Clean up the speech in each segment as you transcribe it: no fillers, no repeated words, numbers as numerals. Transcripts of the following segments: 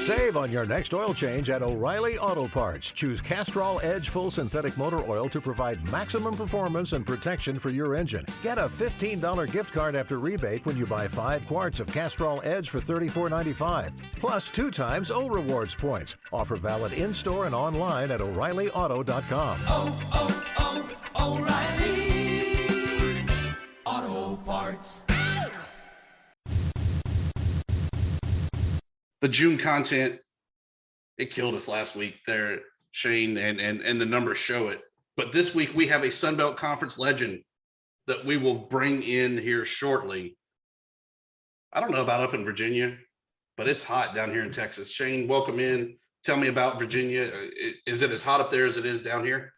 Save on your next oil change at O'Reilly Auto Parts. Choose Castrol Edge Full Synthetic Motor Oil to provide maximum performance and protection for your engine. Get a $15 gift card after rebate when you buy 5 quarts of Castrol Edge for $34.95. Plus 2 times O Rewards points. Offer valid in-store and online at O'ReillyAuto.com. O'Reilly Auto Parts. The June content, it killed us last week there, Shane, and the numbers show it. But this week we have a Sun Belt Conference legend that we will bring in here shortly. I don't know about up in Virginia, but it's hot down here in Texas. Shane, welcome in. Tell me about Virginia. Is it as hot up there as it is down here?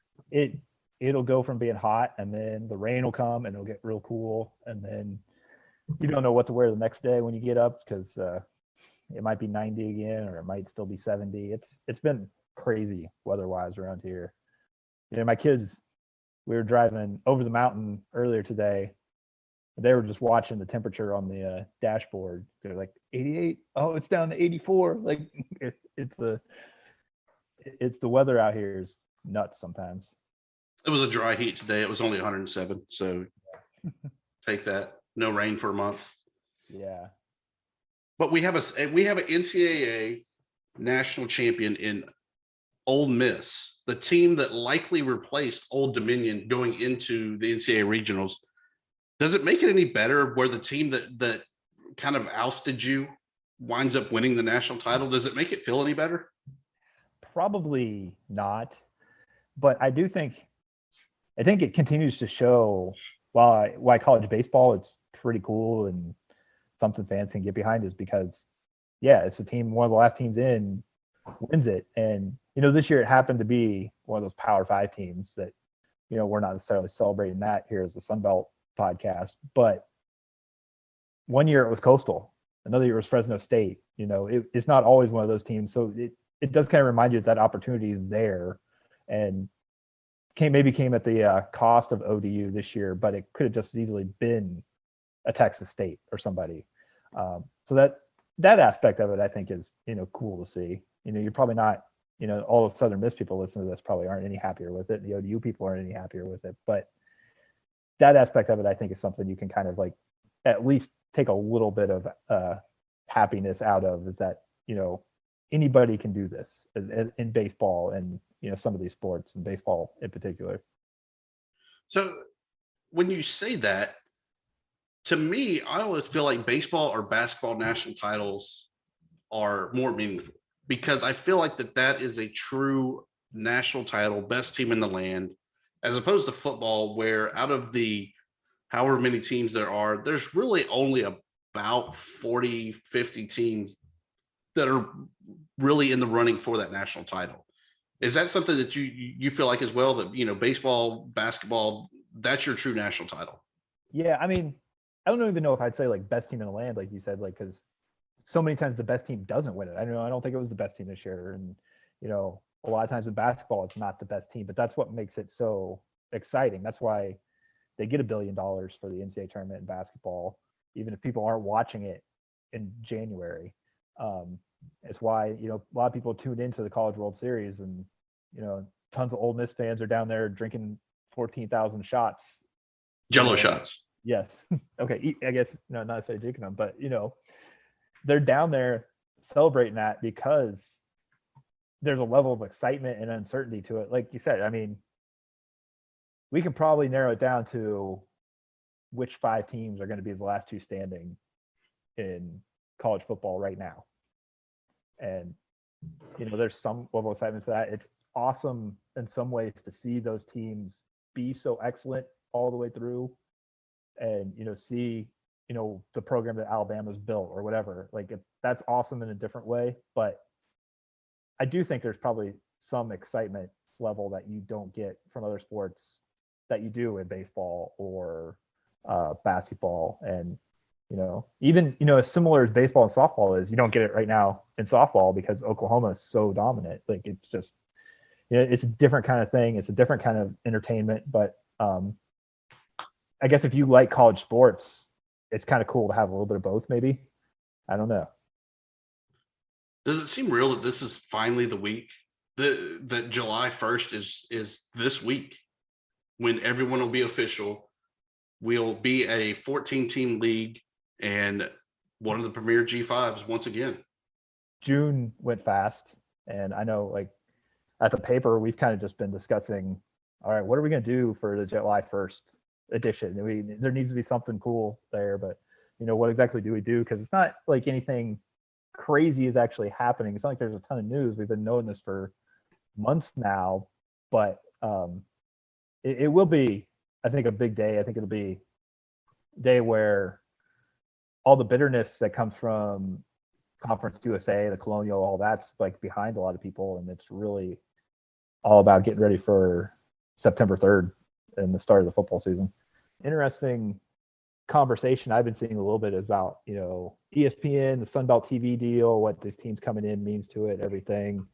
It'll go from being hot, and then the rain will come, and it'll get real cool, and then you don't know what to wear the next day when you get up because it might be 90 again, or it might still be 70. It's been crazy weather-wise around here. You know, my kids, we were driving over the mountain earlier today. They were just watching the temperature on the dashboard. They're like 88. Oh, it's down to 84. Like it's the weather out here is nuts sometimes. It was a dry heat today. It was only 107. So take that. No rain for a month. Yeah. But we have an NCAA national champion in Ole Miss, the team that likely replaced Old Dominion going into the NCAA regionals. Does it make it any better where the team that kind of ousted you winds up winning the national title? Does it make it feel any better? Probably not. But I think it continues to show why college baseball is pretty cool and something fans can get behind is because, yeah, it's a team, one of the last teams in wins it. And, you know, this year it happened to be one of those Power 5 teams that, you know, we're not necessarily celebrating that here as the Sun Belt podcast. But one year it was Coastal, another year it was Fresno State. You know, it's not always one of those teams. So it does kind of remind you that opportunity is there and maybe came at the cost of ODU this year, but it could have just easily been a Texas State or somebody. So that aspect of it, I think, is, you know, cool to see. You know, you're probably not, you know, all of Southern Miss people listening to this probably aren't any happier with it. The ODU people aren't any happier with it. But that aspect of it, I think, is something you can kind of like at least take a little bit of happiness out of, is that, you know, anybody can do this in baseball and, you know, some of these sports, and baseball in particular. So when you say that, to me, I always feel like baseball or basketball national titles are more meaningful because I feel like that is a true national title, best team in the land, as opposed to football, where out of the however many teams there are, there's really only about 40, 50 teams that are really in the running for that national title. Is that something that you feel like as well, that, you know, baseball, basketball, that's your true national title? Yeah, I mean, I don't even know if I'd say like best team in the land, like you said, like, because so many times the best team doesn't win it. I don't think it was the best team this year. And, you know, a lot of times in basketball, it's not the best team, but that's what makes it so exciting. That's why they get $1 billion for the NCAA tournament in basketball, even if people aren't watching it in January. It's why, you know, a lot of people tune into the College World Series, and, you know, tons of Ole Miss fans are down there drinking 14,000 shots. Jello shots. Yes. Okay. I guess, no, not necessarily drinking them, but, you know, they're down there celebrating that because there's a level of excitement and uncertainty to it. Like you said, I mean, we can probably narrow it down to which 5 teams are going to be the last 2 standing in college football right now. And, you know, there's some level of excitement to that. It's awesome in some ways to see those teams be so excellent all the way through, and, you know, see, you know, the program that Alabama's built or whatever. Like, that's awesome in a different way. But I do think there's probably some excitement level that you don't get from other sports that you do in baseball or basketball. And, you know, even, you know, as similar as baseball and softball is, you don't get it right now in softball because Oklahoma is so dominant. Like, it's just, you know, it's a different kind of thing. It's a different kind of entertainment. But I guess if you like college sports, it's kind of cool to have a little bit of both, maybe. I don't know. Does it seem real that this is finally the week that July 1st is this week when everyone will be official? We'll be a 14-team league and one of the premier G5s once again. June went fast, and I know, like, at the paper, we've kind of just been discussing, all right, what are we going to do for the July 1st edition? There needs to be something cool there, but, what exactly do we do? Because it's not like anything crazy is actually happening. It's not like there's a ton of news. We've been knowing this for months now, but it will be, I think, a big day. I think it'll be a day where all the bitterness that comes from Conference USA, the Colonial, all that's like behind a lot of people, and it's really all about getting ready for September 3rd and the start of the football season. Interesting conversation I've been seeing a little bit is about, ESPN, the Sunbelt TV deal, what these teams coming in means to it, everything.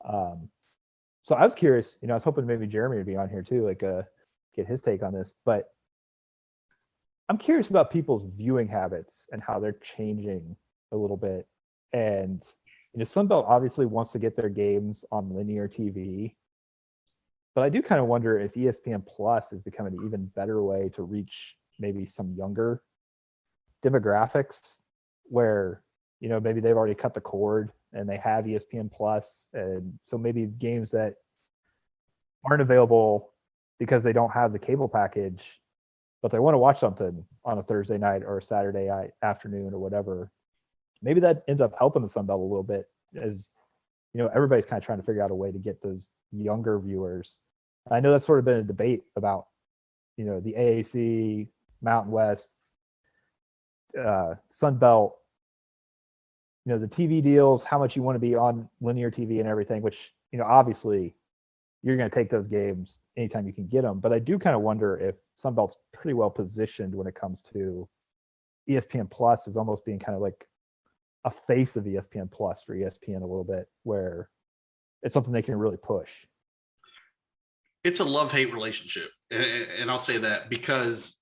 So I was curious, I was hoping maybe Jeremy would be on here too, like get his take on this, but I'm curious about people's viewing habits and how they're changing a little bit. And Sunbelt obviously wants to get their games on linear TV, but I do kind of wonder if ESPN Plus is becoming an even better way to reach maybe some younger demographics where, maybe they've already cut the cord and they have ESPN Plus. And so maybe games that aren't available because they don't have the cable package, but they want to watch something on a Thursday night or a Saturday afternoon or whatever. Maybe that ends up helping the Sun Belt a little bit, as everybody's kind of trying to figure out a way to get those younger viewers. I know that's sort of been a debate about, the AAC, Mountain West, Sun Belt, the TV deals, how much you want to be on linear TV and everything, which, obviously you're going to take those games anytime you can get them. But I do kind of wonder if Sun Belt's pretty well positioned when it comes to ESPN Plus is almost being kind of like a face of ESPN Plus for ESPN a little bit, where it's something they can really push. It's a love-hate relationship. And I'll say that because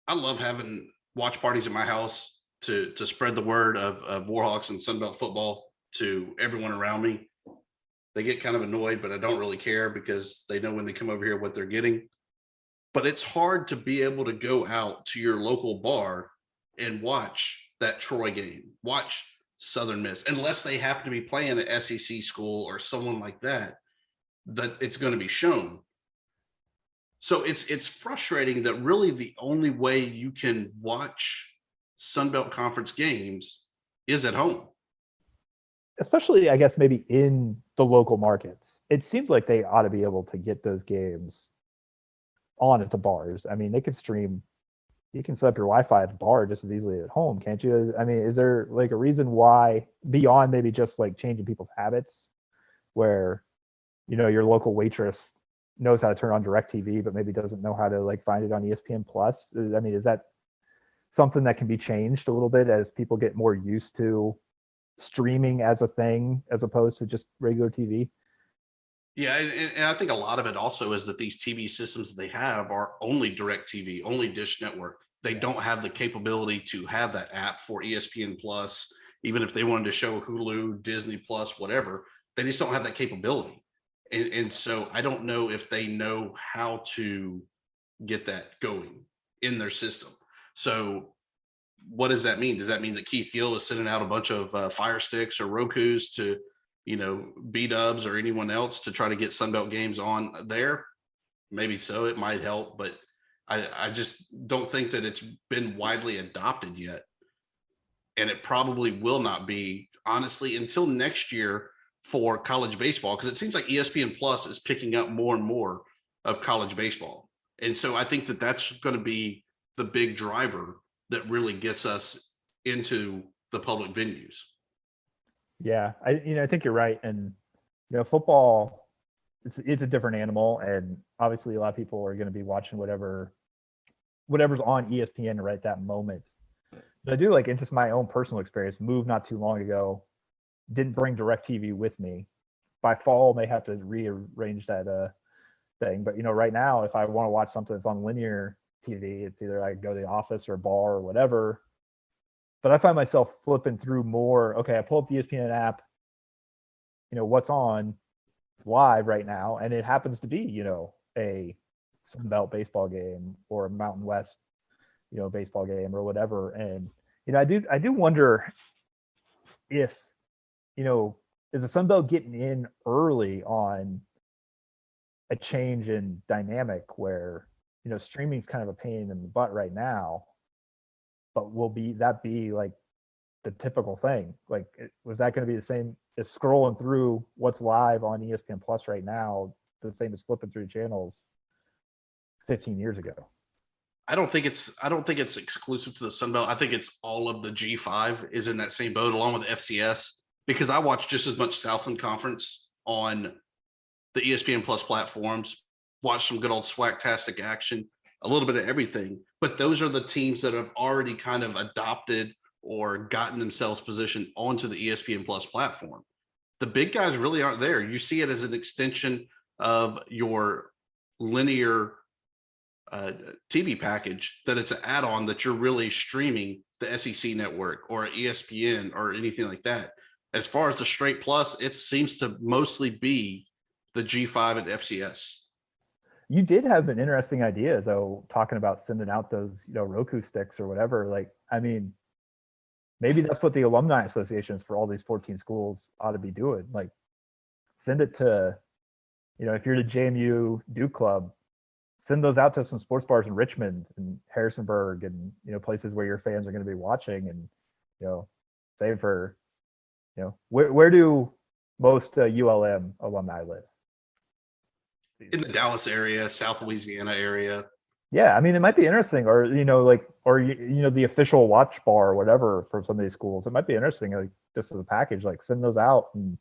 I love having watch parties at my house to spread the word of Warhawks and Sunbelt football to everyone around me. They get kind of annoyed, but I don't really care because they know when they come over here what they're getting. But it's hard to be able to go out to your local bar and watch that Troy game, watch Southern Miss, unless they happen to be playing an SEC school or someone like that it's going to be shown. So it's frustrating that really the only way you can watch Sunbelt Conference games is at home. Especially, I guess, maybe in the local markets. It seems like they ought to be able to get those games on at the bars. I mean, they could stream. You can set up your Wi-Fi at the bar just as easily at home, can't you? I mean, is there like a reason why, beyond maybe just like changing people's habits, where, your local waitress knows how to turn on DirecTV, but maybe doesn't know how to like find it on ESPN Plus? I mean, is that something that can be changed a little bit as people get more used to streaming as a thing as opposed to just regular TV? Yeah, and I think a lot of it also is that these TV systems that they have are only DirecTV, only Dish Network. They don't have the capability to have that app for ESPN Plus, even if they wanted to show Hulu, Disney Plus, whatever. They just don't have that capability. And so I don't know if they know how to get that going in their system. So what does that mean? Does that mean that Keith Gill is sending out a bunch of Fire Sticks or Rokus to, B-Dubs or anyone else to try to get Sunbelt games on there? Maybe so. It might help, but I just don't think that it's been widely adopted yet. And it probably will not be, honestly, until next year for college baseball, because it seems like ESPN Plus is picking up more and more of college baseball. And so I think that that's going to be the big driver that really gets us into the public venues. Yeah, I think you're right. And, football, it's a different animal. And obviously a lot of people are going to be watching whatever's on ESPN right at that moment. But I do, like, in just my own personal experience, moved not too long ago, didn't bring DirecTV with me. By fall, may have to rearrange that thing. But, right now, if I want to watch something that's on linear TV, it's either I go to the office or a bar or whatever. but I find myself flipping through more. Okay, I pull up the ESPN app, what's on live right now, and it happens to be, a Sun Belt baseball game or a Mountain West, baseball game or whatever. And, I do wonder if, is the Sun Belt getting in early on a change in dynamic where, streaming's kind of a pain in the butt right now, but will that be like the typical thing? Like, was that going to be the same as scrolling through what's live on ESPN Plus right now, the same as flipping through channels 15 years ago? I don't think it's exclusive to the Sun Belt. I think it's all of the G5 is in that same boat along with FCS, because I watch just as much Southland Conference on the ESPN Plus platforms, watch some good old swagtastic action, a little bit of everything. But those are the teams that have already kind of adopted or gotten themselves positioned onto the ESPN Plus platform. The big guys really aren't there. You see it as an extension of your linear TV package, that it's an add-on that you're really streaming the SEC network or ESPN or anything like that. As far as the straight plus, it seems to mostly be the G5 and FCS. You did have an interesting idea, though, talking about sending out those, Roku sticks or whatever. Like, I mean, maybe that's what the alumni associations for all these 14 schools ought to be doing. Like, send it to, if you're the JMU Duke Club, send those out to some sports bars in Richmond and Harrisonburg and, places where your fans are going to be watching, and, say for, where do most ULM alumni live? In the Dallas area, South Louisiana area. Yeah, I mean, it might be interesting, or the official watch bar or whatever for some of these schools. It might be interesting, like, just as a package, like, send those out and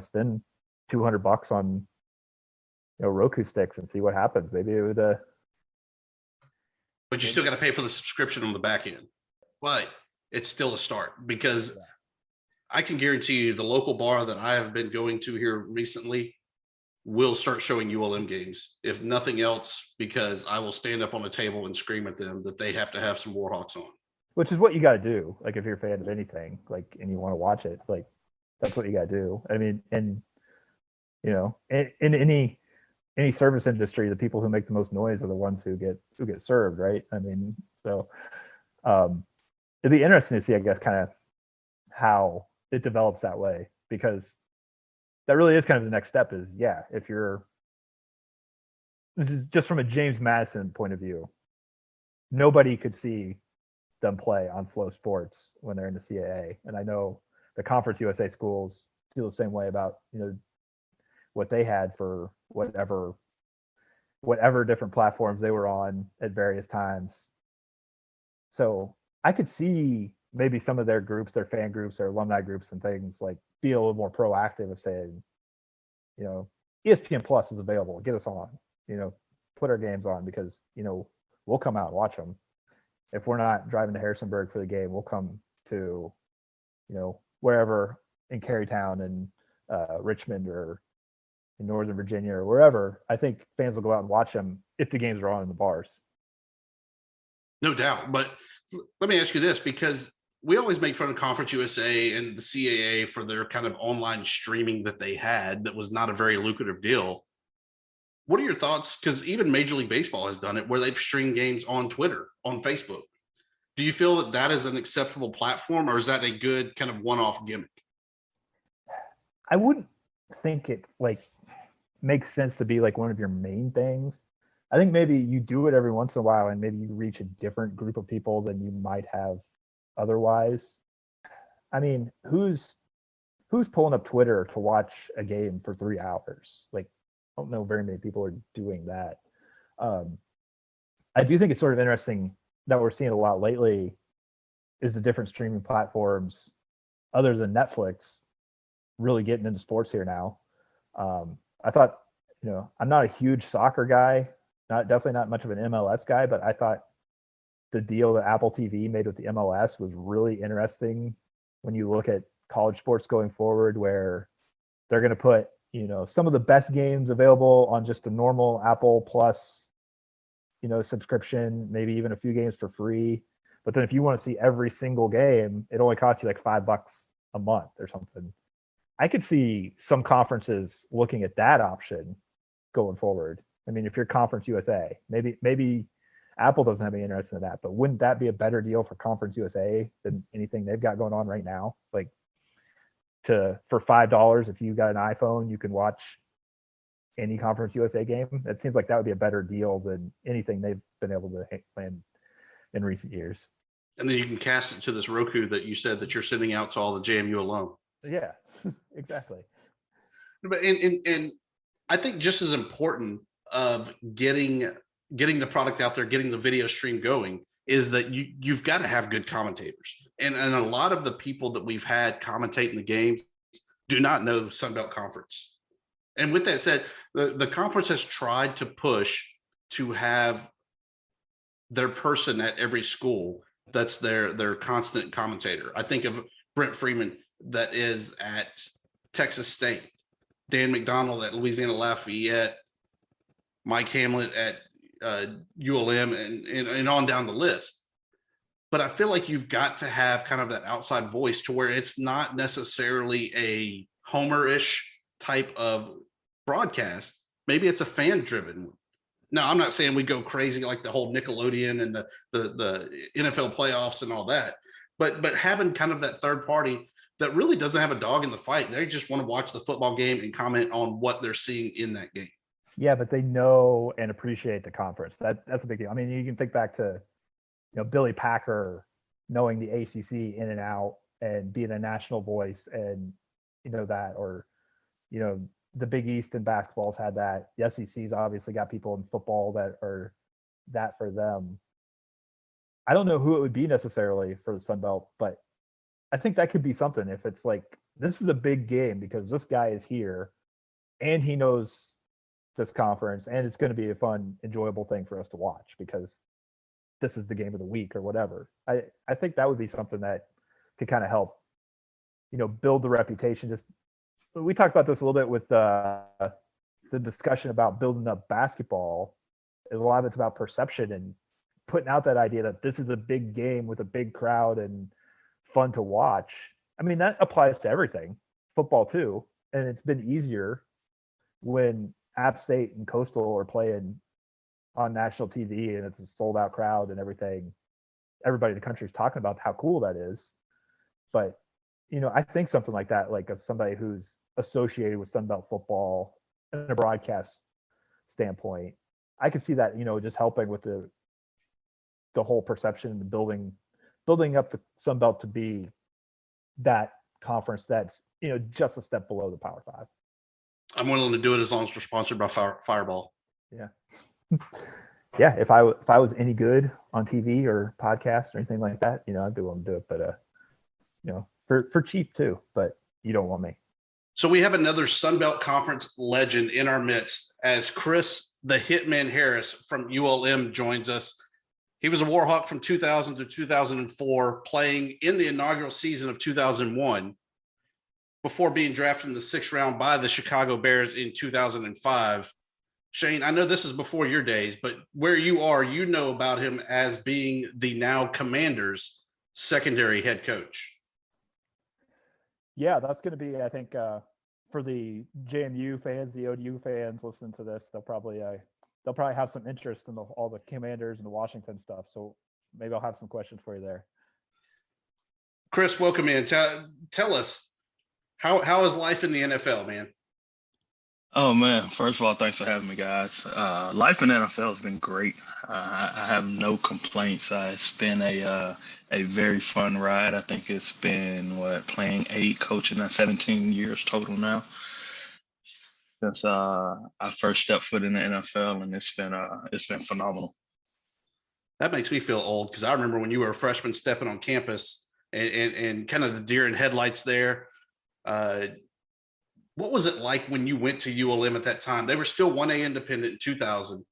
spend $200 on Roku sticks and see what happens. Maybe it would. But you still got to pay for the subscription on the back end. But it's still a start, because I can guarantee you the local bar that I have been going to here recently will start showing ULM games, if nothing else, because I will stand up on a table and scream at them that they have to have some Warhawks on. Which is what you got to do. Like, if you're a fan of anything, like, and you want to watch it, like, that's what you got to do. I mean, and in any service industry, the people who make the most noise are the ones who get served, right? I mean, so it'd be interesting to see, I guess, kind of how it develops that way, because that really is kind of the next step. Is, if you're, this is just from a James Madison point of view, nobody could see them play on Flow Sports when they're in the CAA, and I know the Conference USA schools feel the same way about what they had for whatever different platforms they were on at various times. So I could see maybe some of their groups, their fan groups, their alumni groups and things, like, be a little more proactive of saying, ESPN Plus is available, get us on, put our games on, because, we'll come out and watch them. If we're not driving to Harrisonburg for the game, we'll come to, wherever in Carytown and Richmond or in Northern Virginia or wherever. I think fans will go out and watch them if the games are on in the bars. No doubt. But let me ask you this, because we always make fun of Conference USA and the CAA for their kind of online streaming that they had that was not a very lucrative deal. What are your thoughts? Because even Major League Baseball has done it, where they've streamed games on Twitter, on Facebook. Do you feel that that is an acceptable platform, or is that a good kind of one-off gimmick? I wouldn't think it, like, makes sense to be like one of your main things. I think maybe you do it every once in a while, and maybe you reach a different group of people than you might have otherwise. I mean, who's pulling up Twitter to watch a game for 3 hours? Like, I don't know very many people are doing that. I do think it's sort of interesting that we're seeing a lot lately is the different streaming platforms other than Netflix really getting into sports here now. I thought, I'm not a huge soccer guy, definitely not much of an MLS guy, but I thought the deal that Apple TV made with the MLS was really interesting when you look at college sports going forward, where they're going to put, some of the best games available on just a normal Apple Plus, subscription, maybe even a few games for free. But then if you want to see every single game, it only costs you like $5 a month or something. I could see some conferences looking at that option going forward. I mean, if you're Conference USA, maybe Apple doesn't have any interest in that, but wouldn't that be a better deal for Conference USA than anything they've got going on right now? Like for $5, if you got an iPhone, you can watch any Conference USA game. It seems like that would be a better deal than anything they've been able to plan in recent years. And then you can cast it to this Roku that you said that you're sending out to all the JMU alum. Yeah, exactly. But and I think just as important of getting the product out there, getting the video stream going, is that you've got to have good commentators. And a lot of the people that we've had commentating the games do not know Sunbelt Conference. And with that said, the conference has tried to push to have their person at every school that's their constant commentator. I think of Brent Freeman that is at Texas State, Dan McDonald at Louisiana Lafayette, Mike Hamlet at ULM, and on down the list. But I feel like you've got to have kind of that outside voice to where it's not necessarily a Homer-ish type of broadcast. Maybe it's a fan-driven one. Now, I'm not saying we go crazy like the whole Nickelodeon and the NFL playoffs and all that, but having kind of that third party that really doesn't have a dog in the fight. They just want to watch the football game and comment on what they're seeing in that game. Yeah, but they know and appreciate the conference. That's a big deal. I mean, you can think back to, Billy Packer knowing the ACC in and out and being a national voice, and that, or the Big East in basketball's had that. The SEC's obviously got people in football that are that for them. I don't know who it would be necessarily for the Sun Belt, but I think that could be something. If it's like, this is a big game because this guy is here and he knows this conference, and it's going to be a fun, enjoyable thing for us to watch because this is the game of the week or whatever. I think that would be something that could kind of help, build the reputation. Just, we talked about this a little bit with the discussion about building up basketball. A lot of it's about perception and putting out that idea that this is a big game with a big crowd and fun to watch. I mean, that applies to everything, football too. And it's been easier when App State and Coastal are playing on national TV and it's a sold out crowd and everything. Everybody in the country is talking about how cool that is. But, I think something like that, like of somebody who's associated with Sunbelt football in a broadcast standpoint, I could see that, just helping with the whole perception and the building up the Sunbelt to be that conference that's, just a step below the Power Five. I'm willing to do it as long as we're sponsored by Fireball. Yeah. Yeah. If I was any good on TV or podcast or anything like that, I'd be willing to do it. But, for cheap too, but you don't want me. So we have another Sunbelt Conference legend in our midst as Chris, the Hitman Harris from ULM joins us. He was a Warhawk from 2000 to 2004, playing in the inaugural season of 2001 before being drafted in the 6th round by the Chicago Bears in 2005. Shane, I know this is before your days, but where you are, about him as being the now Commanders' secondary head coach. Yeah, that's going to be, I think, for the JMU fans, the ODU fans listening to this, they'll probably have some interest in all the Commanders and the Washington stuff. So maybe I'll have some questions for you there. Chris, welcome in. Tell us, how is life in the NFL, man? Oh man! First of all, thanks for having me, guys. Life in the NFL has been great. I have no complaints. It's been a very fun ride. I think it's been playing 8, coaching 17 years total now since I first stepped foot in the NFL, and it's been phenomenal. That makes me feel old because I remember when you were a freshman stepping on campus and kind of the deer in headlights there. What was it like when you went to ULM at that time? They were still 1A independent in 2000,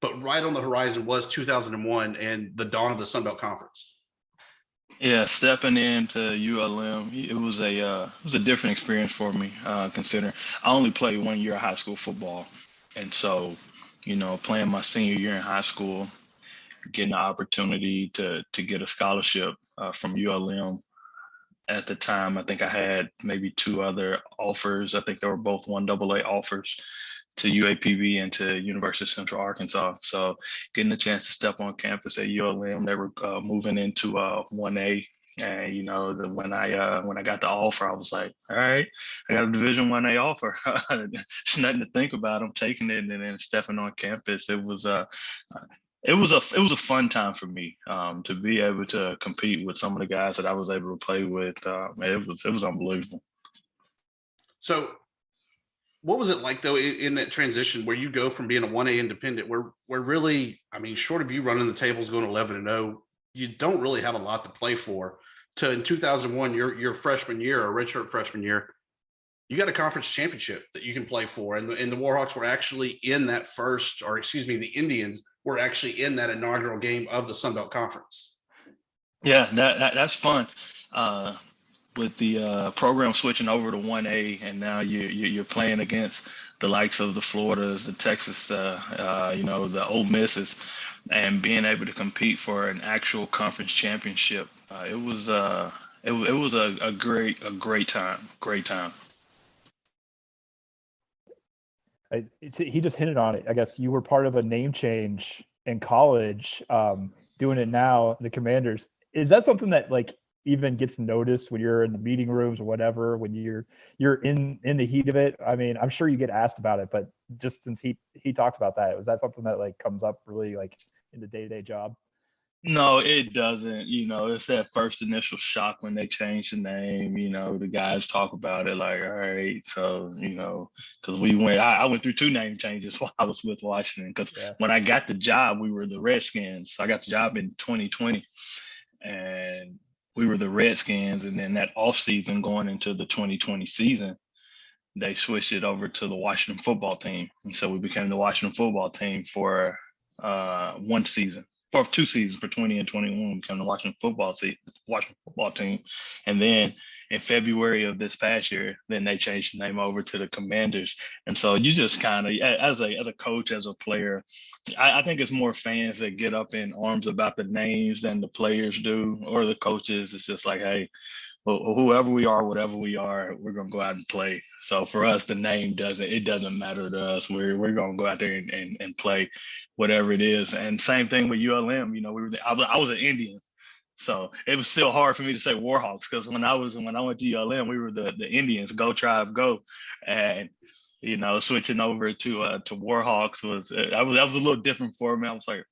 but right on the horizon was 2001 and the dawn of the Sunbelt Conference. Yeah, stepping into ULM, it was a different experience for me, considering I only played 1 year of high school football. And so, playing my senior year in high school getting the opportunity to get a scholarship from ULM. At the time, I think I had maybe 2 other offers. I think they were both 1AA offers to UAPB and to University of Central Arkansas. So getting a chance to step on campus at ULM, they were moving into 1A. And when I got the offer, I was like, all right, I got a Division 1A offer. It's nothing to think about. I'm taking it, and then stepping on campus. It was a fun time for me to be able to compete with some of the guys that I was able to play with. It was unbelievable. So, what was it like though in that transition where you go from being a 1A independent, where really, I mean, short of you running the tables, going 11-0, you don't really have a lot to play for. To in 2001, your freshman year, or redshirt freshman year, you got a conference championship that you can play for, and the Warhawks were actually in that the Indians were actually in that inaugural game of the Sun Belt Conference. Yeah, that's fun. With the program switching over to 1A, and now you're playing against the likes of the Floridas, the Texas, the Ole Misses, and being able to compete for an actual conference championship. It was a great time. Great time. He just hinted on it. I guess you were part of a name change in college, doing it now, the Commanders. Is that something that like even gets noticed when you're in the meeting rooms or whatever, when you're in the heat of it? I mean, I'm sure you get asked about it, but just since he talked about that, was that something that like comes up really like in the day-to-day job? No, it doesn't. It's that first initial shock when they change the name. The guys talk about it like, all right, so, because I went through 2 name changes while I was with Washington. Because when I got the job, we were the Redskins. I got the job in 2020, and we were the Redskins. And then that offseason going into the 2020 season, they switched it over to the Washington football team. And so we became the Washington football team for 1 season. For 2 seasons, for 20 and 21, became the Washington football team. And then in February of this past year, then they changed the name over to the Commanders. And so you just kind of, as a coach, as a player, I think it's more fans that get up in arms about the names than the players do, or the coaches. It's just like, hey, whoever we are, whatever we are, we're going to go out and play. So for us, the name doesn't matter to us. We're going to go out there and play whatever it is. And same thing with ULM. I was an Indian, so it was still hard for me to say Warhawks, because when I went to ULM, we were the Indians, go Tribe go. And switching over to Warhawks that was a little different for me. I was like,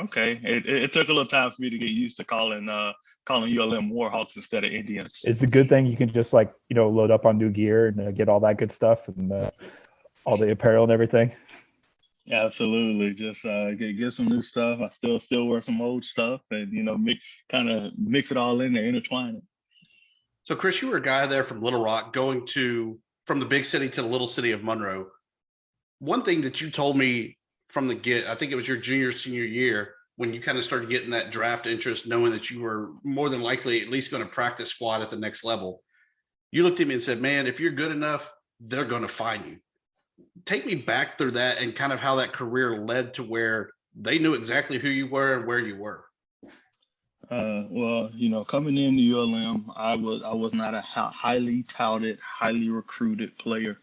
okay. It took a little time for me to get used to calling ULM Warhawks instead of Indians. It's a good thing you can just like load up on new gear and get all that good stuff and all the apparel and everything. Absolutely, just get some new stuff. I still wear some old stuff, and mix it all in there, intertwine it. So Chris, you were a guy there from Little Rock going from the big city to the little city of Monroe. One thing that you told me from the get, I think it was your senior year, when you kind of started getting that draft interest, knowing that you were more than likely at least going to practice squad at the next level, you looked at me and said, man, if you're good enough, they're going to find you. Take me back through that and kind of how that career led to where they knew exactly who you were and where you were. Well, coming into ULM, I was not a highly touted, highly recruited player.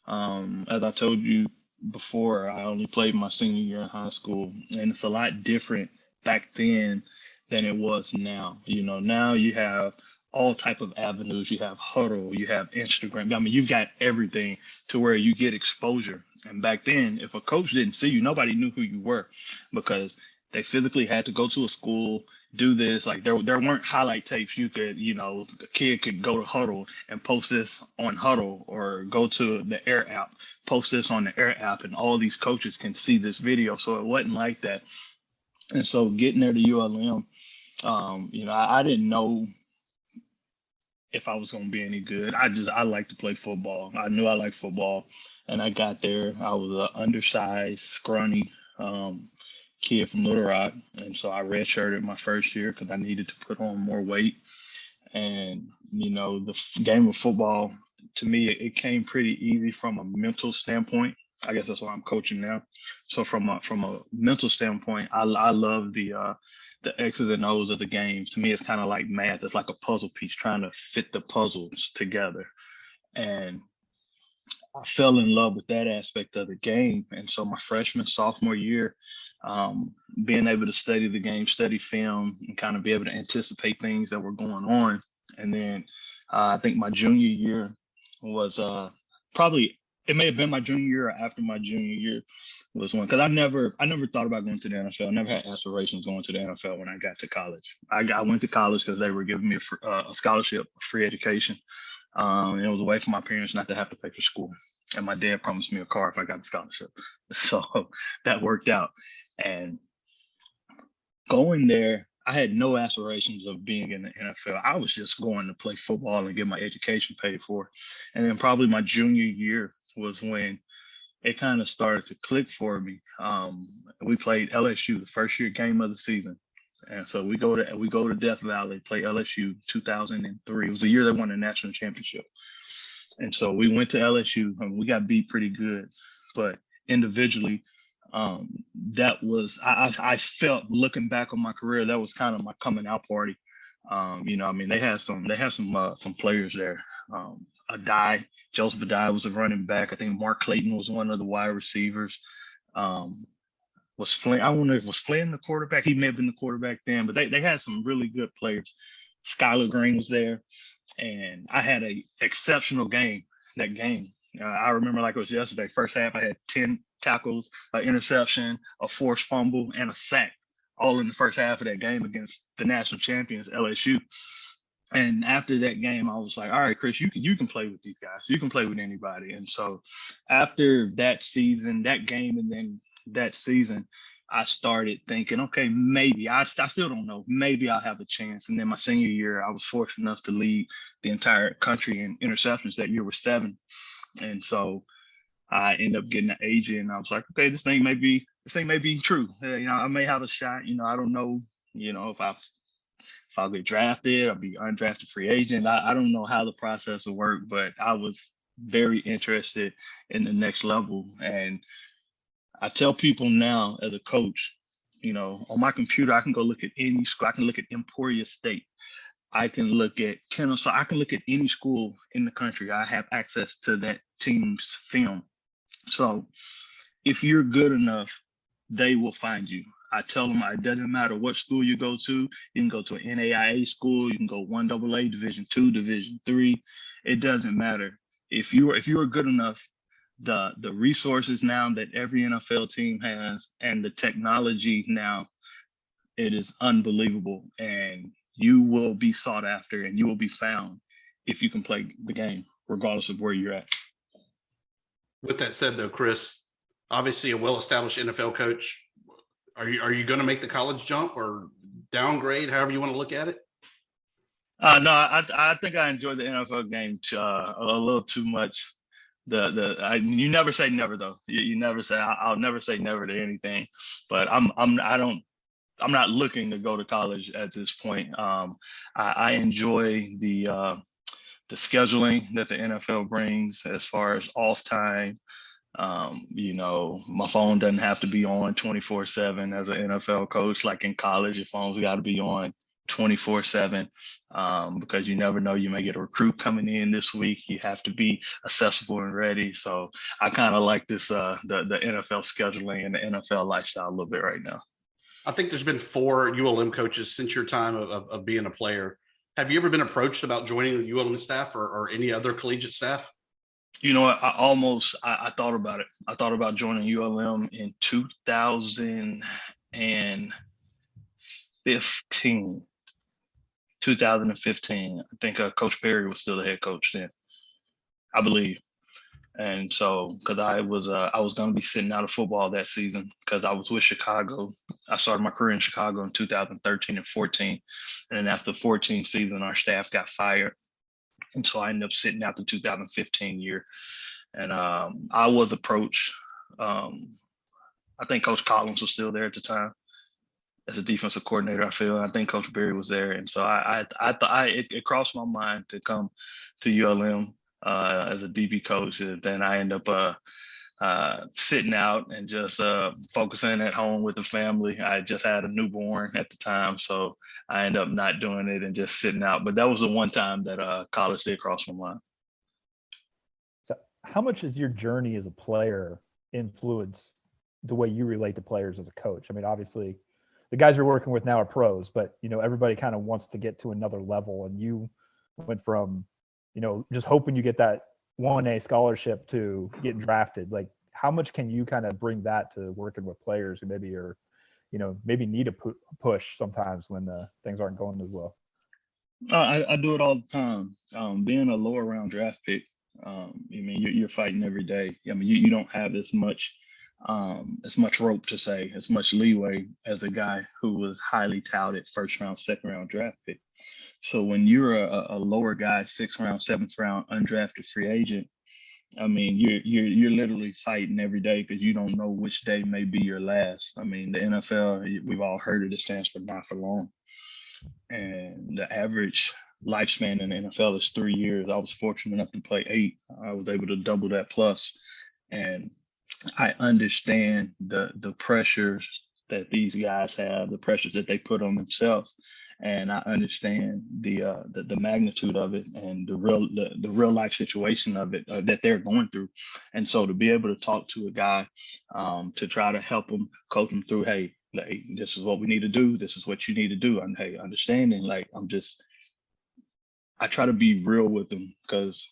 As I told you before, I only played my senior year in high school, and it's a lot different back then than it was now. Now you have all type of avenues. You have Huddle, you have Instagram. I mean, you've got everything to where you get exposure. And back then, if a coach didn't see you, nobody knew who you were, because they physically had to go to a school, do this. Like there weren't highlight tapes. You could, a kid could go to Huddle and post this on Huddle, or go to the Air app, post this on the Air app, and all these coaches can see this video. So it wasn't like that. And so getting there to ULM, I didn't know if I was going to be any good. I like to play football. I knew I liked football, and I got there. I was an undersized, scrawny kid from Little Rock, and so I redshirted my first year because I needed to put on more weight. And the game of football, to me, it came pretty easy from a mental standpoint. I guess that's why I'm coaching now. So from a mental standpoint, I love the X's and O's of the game. To me, it's kind of like math. It's like a puzzle piece trying to fit the puzzles together. And I fell in love with that aspect of the game. And so my freshman, sophomore year, being able to study the game, study film, and kind of be able to anticipate things that were going on. And then I think my junior year was probably, it may have been my junior year or after my junior year was one, because I never thought about going to the NFL. I never had aspirations going to the NFL when I got to college. I went to college because they were giving me a scholarship, a free education. And it was a way for my parents not to have to pay for school. And my dad promised me a car if I got the scholarship. So that worked out. And going there, I had no aspirations of being in the NFL. I was just going to play football and get my education paid for. And then probably my junior year was when it kind of started to click for me. We played LSU, the first year game of the season. And so we go to Death Valley, play LSU 2003. It was the year they won the national championship. And so we went to LSU and we got beat pretty good. But individually, that was, I felt, looking back on my career, that was kind of my coming out party. They had some players there. Joseph Adai was a running back. I think Mark Clayton was one of the wide receivers. Was Flynn, I wonder if was Flynn the quarterback. He may have been the quarterback then, but they had some really good players. Skylar Green was there, and I had an exceptional game that game. I remember like it was yesterday. First half, I had 10 tackles, an interception, a forced fumble, and a sack, all in the first half of that game against the national champions, LSU. And after that game, I was like, all right, Chris, you can play with these guys. You can play with anybody. And so after that season, that game, and then that season, I started thinking, okay, maybe I still don't know. Maybe I'll have a chance. And then my senior year, I was fortunate enough to lead the entire country in interceptions that year with 7. And so I ended up getting an agent, and I was like, okay, this thing may be true. I may have a shot. I don't know. If I'll get drafted, I'll be undrafted free agent. I don't know how the process will work, but I was very interested in the next level. And I tell people now as a coach, on my computer, I can go look at any school. I can look at Emporia State. I can look at Kennesaw. I can look at any school in the country. I have access to that team's film. So if you're good enough, they will find you. I tell them it doesn't matter what school you go to. You can go to an NAIA school. You can go 1AA, Division II, Division III. It doesn't matter. If you are good enough, the resources now that every NFL team has and the technology now, it is unbelievable. And you will be sought after and you will be found if you can play the game, regardless of where you're at. With that said, though, Chris, obviously a well-established NFL coach, are you going to make the college jump or downgrade, however you want to look at it? No, I think I enjoy the NFL game a little too much. You never say never though. You never say I'll never say never to anything, but I'm not looking to go to college at this point. I enjoy the scheduling that the NFL brings as far as off time. My phone doesn't have to be on 24/7 as an NFL coach. Like in college, your phone's got to be on 24/7 because you never know, you may get a recruit coming in this week. You have to be accessible and ready. So I kind of like this the NFL scheduling and the NFL lifestyle a little bit right now. I think there's been 4 ULM coaches since your time of being a player. Have you ever been approached about joining the ULM staff or any other collegiate staff? You know what? I thought about it. I thought about joining ULM in 2015. 2015. I think Coach Perry was still the head coach then, I believe. And so, because I was going to be sitting out of football that season because I was with Chicago. I started my career in Chicago in 2013 and 14. And then after the 14 season, our staff got fired. And so I ended up sitting out the 2015 year. And I was approached. I think Coach Collins was still there at the time as a defensive coordinator, I feel. I think Coach Berry was there. And so I thought it crossed my mind to come to ULM as a DB coach. And then I ended up sitting out and just focusing at home with the family. I just had a newborn at the time, so I ended up not doing it and just sitting out. But that was the one time that college did cross my mind. So how much has your journey as a player influenced the way you relate to players as a coach? I mean, obviously the guys you're working with now are pros, but everybody kind of wants to get to another level, and you went from just hoping you get that 1A scholarship to getting drafted. Like, how much can you kind of bring that to working with players who maybe are maybe need a push sometimes when things aren't going as well? I do it all the time. Being a lower round draft pick, you're fighting every day. I mean, you don't have as much rope to say, as much leeway as a guy who was highly touted first round, second round draft pick. So when you're a lower guy, 6th round, 7th round, undrafted free agent, I mean, you're literally fighting every day because you don't know which day may be your last. I mean, the NFL, we've all heard it stands for not for long. And the average lifespan in the NFL is 3 years. I was fortunate enough to play 8. I was able to double that plus. And I understand the pressures that these guys have, the pressures that they put on themselves. And I understand the magnitude of it and the real life situation of it that they're going through. And so to be able to talk to a guy to try to help them, coach them through, hey, this is what we need to do. This is what you need to do. And hey, understanding, I try to be real with them because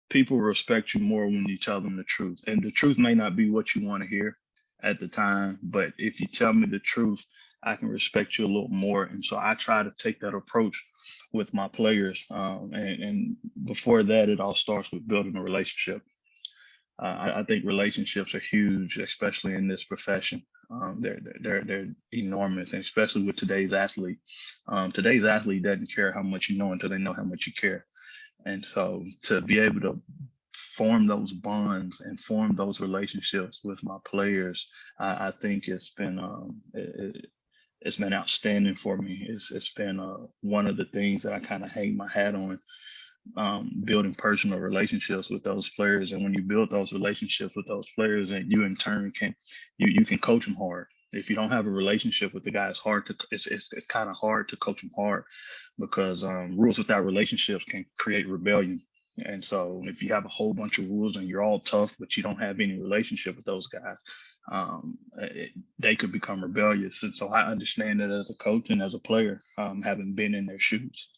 people respect you more when you tell them the truth. And the truth may not be what you want to hear at the time, but if you tell me the truth, I can respect you a little more. And so I try to take that approach with my players. And before that, it all starts with building a relationship. I think relationships are huge, especially in this profession. They're enormous, and especially with today's athlete. Today's athlete doesn't care how much you know until they know how much you care. And so to be able to form those bonds and form those relationships with my players, I think it's been outstanding for me. It's been one of the things that I kind of hang my hat on, building personal relationships with those players. And when you build those relationships with those players, and you in turn can coach them hard. If you don't have a relationship with the guy, it's kind of hard to coach them hard because rules without relationships can create rebellion. And so if you have a whole bunch of rules and you're all tough, but you don't have any relationship with those guys, they could become rebellious. And so I understand that as a coach and as a player, having been in their shoes.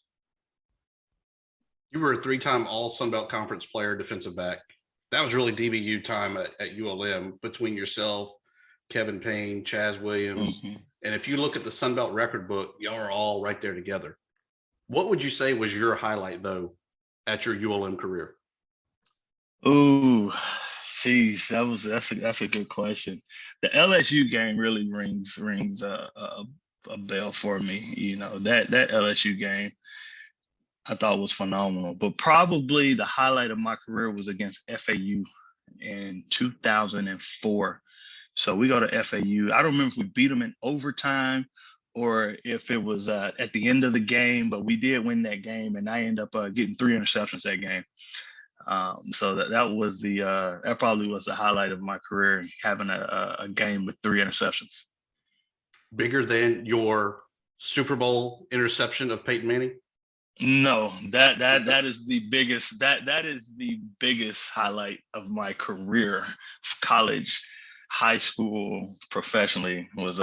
You were a 3-time All Sun Belt Conference player, defensive back. That was really DBU time at ULM between yourself, Kevin Payne, Chaz Williams. Mm-hmm. And if you look at the Sun Belt record book, y'all are all right there together. What would you say was your highlight, though, at your ULM career? Ooh, geez, that's a good question. The LSU game really rings a bell for me. That LSU game I thought was phenomenal. But probably the highlight of my career was against FAU in 2004. So we go to FAU. I don't remember if we beat them in overtime or if it was at the end of the game, but we did win that game, and I ended up getting 3 interceptions that game. So that probably was the highlight of my career, having a game with 3 interceptions. Bigger than your Super Bowl interception of Peyton Manning? No, that is the biggest. That is the biggest highlight of my career, college, high school, professionally, was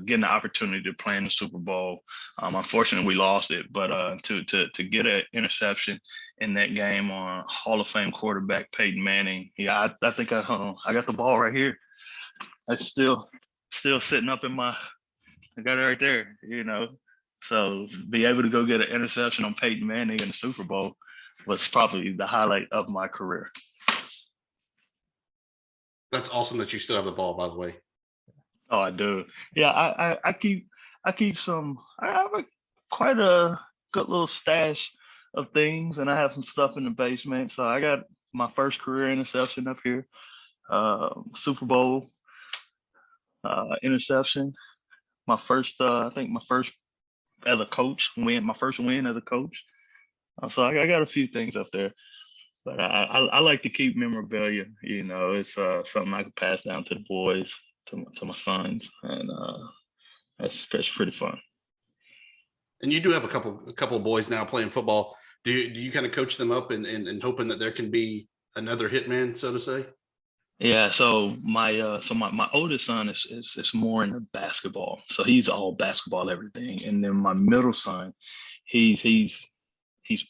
getting the opportunity to play in the Super Bowl. Unfortunately, we lost it, but to get an interception in that game on Hall of Fame quarterback Peyton Manning, yeah, I think I got the ball right here. It's still sitting up in I got it right there, So be able to go get an interception on Peyton Manning in the Super Bowl was probably the highlight of my career. That's awesome that you still have the ball, by the way. Oh, I do. Yeah, I keep some. I have quite a good little stash of things, and I have some stuff in the basement. So I got my first career interception up here, Super Bowl interception. My first, as a coach, my first win as a coach. So I got a few things up there. But I like to keep memorabilia. You know, it's something I can pass down to the boys, to my sons, and that's pretty fun. And you do have a couple of boys now playing football. Do you kind of coach them up and hoping that there can be another Hitman, so to say? Yeah, so my oldest son is more into basketball. So he's all basketball, everything. And then my middle son, he's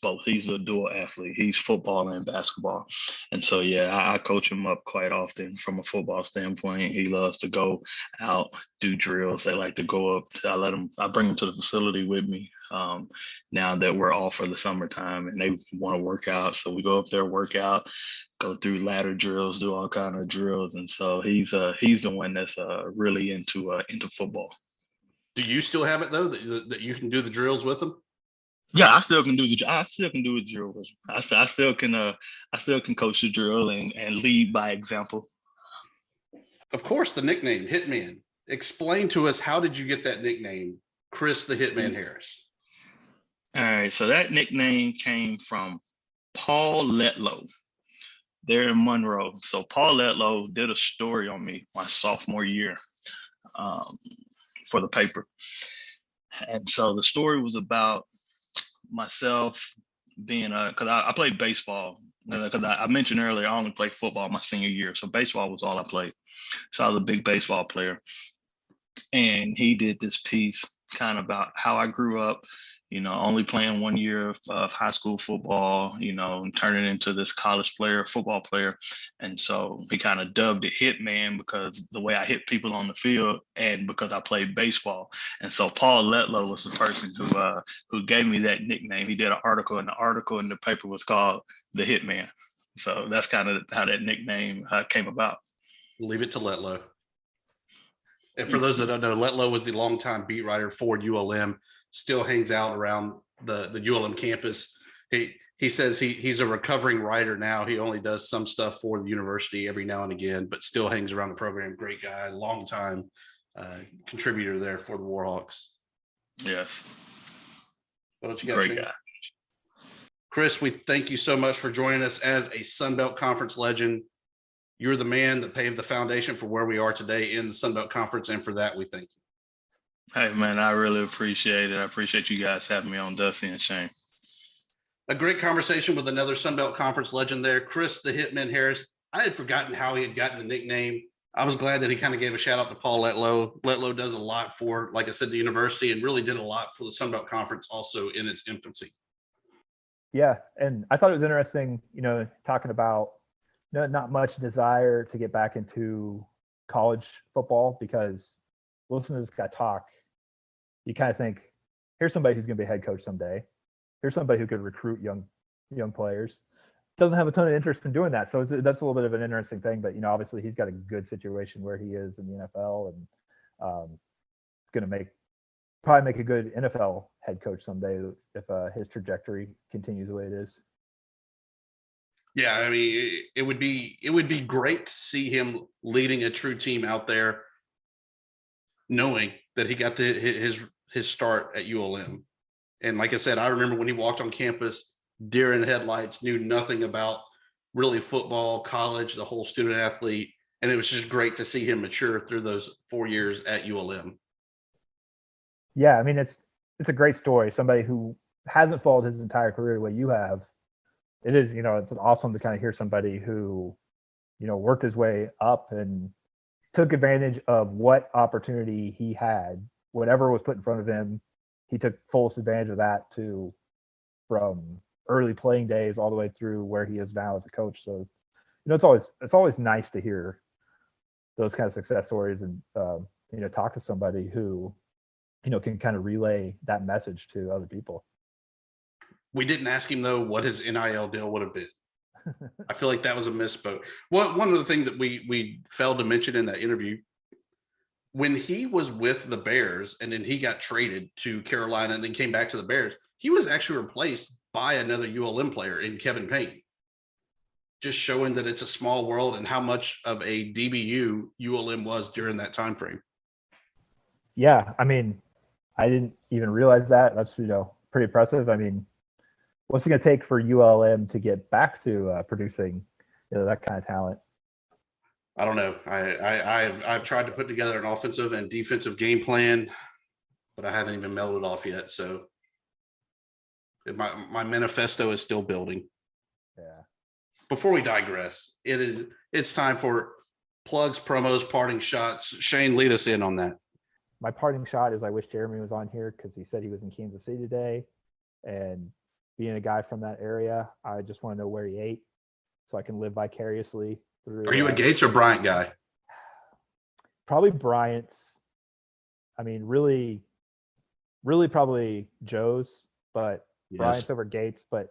both. He's a dual athlete. He's football and basketball. And so, yeah, I coach him up quite often from a football standpoint. He loves to go out, do drills. They like to go up. I bring him to the facility with me now that we're off for the summertime, and they want to work out. So we go up there, work out, go through ladder drills, do all kind of drills. And so he's the one that's really into football. Do you still have it though, that you can do the drills with them? Yeah, I still can do the drill. I still can coach the drill and lead by example. Of course, the nickname Hitman. Explain to us, how did you get that nickname, Chris the Hitman Harris? All right, so that nickname came from Paul Letlow there in Monroe. So Paul Letlow did a story on me my sophomore year for the paper, and so the story was about myself being because I played baseball, because I mentioned earlier I only played football my senior year, so baseball was all I played. So I was a big baseball player, and he did this piece kind of about how I grew up, you know, only playing 1 year of high school football, you know, and turning into this football player. And so he kind of dubbed it Hitman because the way I hit people on the field and because I played baseball. And so Paul Letlow was the person who gave me that nickname. He did an article, and the article in the paper was called The Hitman. So that's kind of how that nickname came about. Leave it to Letlow. And for those that don't know, Letlow was the longtime beat writer for ULM, still hangs out around the ULM campus. He says he's a recovering writer now. He only does some stuff for the university every now and again, but still hangs around the program. Great guy, longtime contributor there for the Warhawks. Yes. What else you got? Great guy. Chris, we thank you so much for joining us as a Sun Belt Conference legend. You're the man that paved the foundation for where we are today in the Sun Belt Conference, and for that, we thank you. Hey, man, I really appreciate it. I appreciate you guys having me on, Dusty and Shane. A great conversation with another Sun Belt Conference legend there, Chris the Hitman Harris. I had forgotten how he had gotten the nickname. I was glad that he kind of gave a shout out to Paul Letlow. Letlow does a lot for, like I said, the university, and really did a lot for the Sun Belt Conference also in its infancy. Yeah, and I thought it was interesting, you know, talking about not much desire to get back into college football, because listening to this guy talk, you kind of think, here's somebody who's going to be a head coach someday. Here's somebody who could recruit young players. Doesn't have a ton of interest in doing that. So that's a little bit of an interesting thing. But, you know, obviously he's got a good situation where he is in the NFL, and it's going to probably make a good NFL head coach someday if his trajectory continues the way it is. Yeah, I mean, it would be great to see him leading a true team out there, knowing that he got his start at ULM. And like I said, I remember when he walked on campus, deer in headlights, knew nothing about really football, college, the whole student athlete. And it was just great to see him mature through those 4 years at ULM. Yeah, I mean, it's a great story. Somebody who hasn't followed his entire career the way you have. It is, you know, it's awesome to kind of hear somebody who, you know, worked his way up and took advantage of what opportunity he had. Whatever was put in front of him, he took fullest advantage of that, from early playing days all the way through where he is now as a coach. So, you know, it's always nice to hear those kind of success stories, and you know, talk to somebody who, you know, can kind of relay that message to other people. We didn't ask him, though, what his NIL deal would have been. I feel like that was a misspoke. Well, one of the things that we failed to mention in that interview, when he was with the Bears and then he got traded to Carolina and then came back to the Bears, he was actually replaced by another ULM player in Kevin Payne. Just showing that it's a small world and how much of a DBU ULM was during that time frame. Yeah, I mean, I didn't even realize that. That's, you know, pretty impressive. I mean, What's it going to take for ULM to get back to producing that kind of talent? I don't know. I've tried to put together an offensive and defensive game plan, but I haven't even mailed it off yet. So my manifesto is still building. Yeah. Before we digress, it's time for plugs, promos, parting shots. Shane, lead us in on that. My parting shot is I wish Jeremy was on here because he said he was in Kansas City today, and being a guy from that area, I just want to know where he ate so I can live vicariously through. Are you a Gates or Bryant guy? Probably Bryant's. I mean, really probably Joe's, but Yes. Bryant's over Gates. But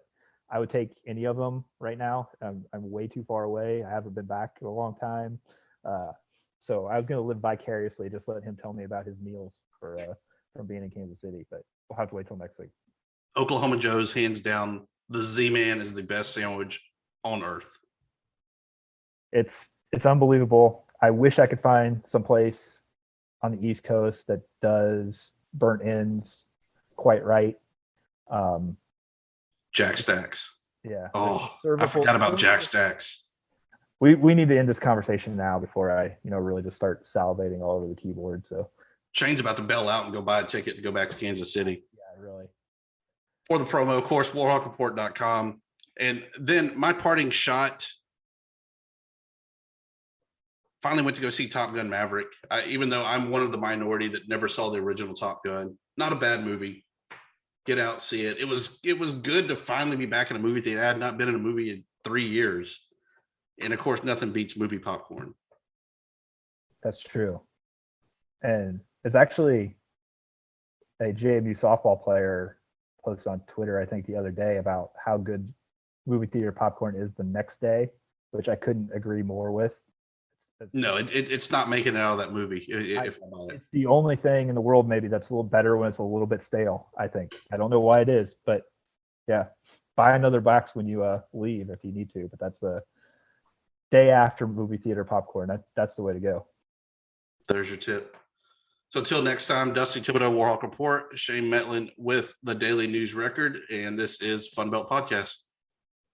I would take any of them right now. I'm way too far away. I haven't been back in a long time. So I was going to live vicariously, just let him tell me about his meals from being in Kansas City. But we'll have to wait till next week. Oklahoma Joe's, hands down, the Z-Man is the best sandwich on earth. It's unbelievable. I wish I could find some place on the East Coast that does burnt ends quite right. Jack Stacks. Yeah. Oh, I forgot about Jack Stacks. We need to end this conversation now before I really just start salivating all over the keyboard. So Shane's about to bail out and go buy a ticket to go back to Kansas City. Yeah, really. For the promo, of course, warhawkreport.com. And then my parting shot, finally went to go see Top Gun Maverick. Even though I'm one of the minority that never saw the original Top Gun, not a bad movie. Get out, see it. It was good to finally be back in a movie theater. I had not been in a movie in 3 years. And of course, nothing beats movie popcorn. That's true. And there's actually a JMU softball player posted on Twitter, I think the other day, about how good movie theater popcorn is the next day, which I couldn't agree more with. No, it's not making it out of that movie. It's the only thing in the world maybe that's a little better when it's a little bit stale, I think. I don't know why it is, but yeah, buy another box when you leave if you need to, but that's the day after movie theater popcorn. That's the way to go. There's your tip. So until next time, Dusty Thibodeaux, Warhawk Report, Shane Mettlen with the Daily News Record, and this is Fun Belt Podcast.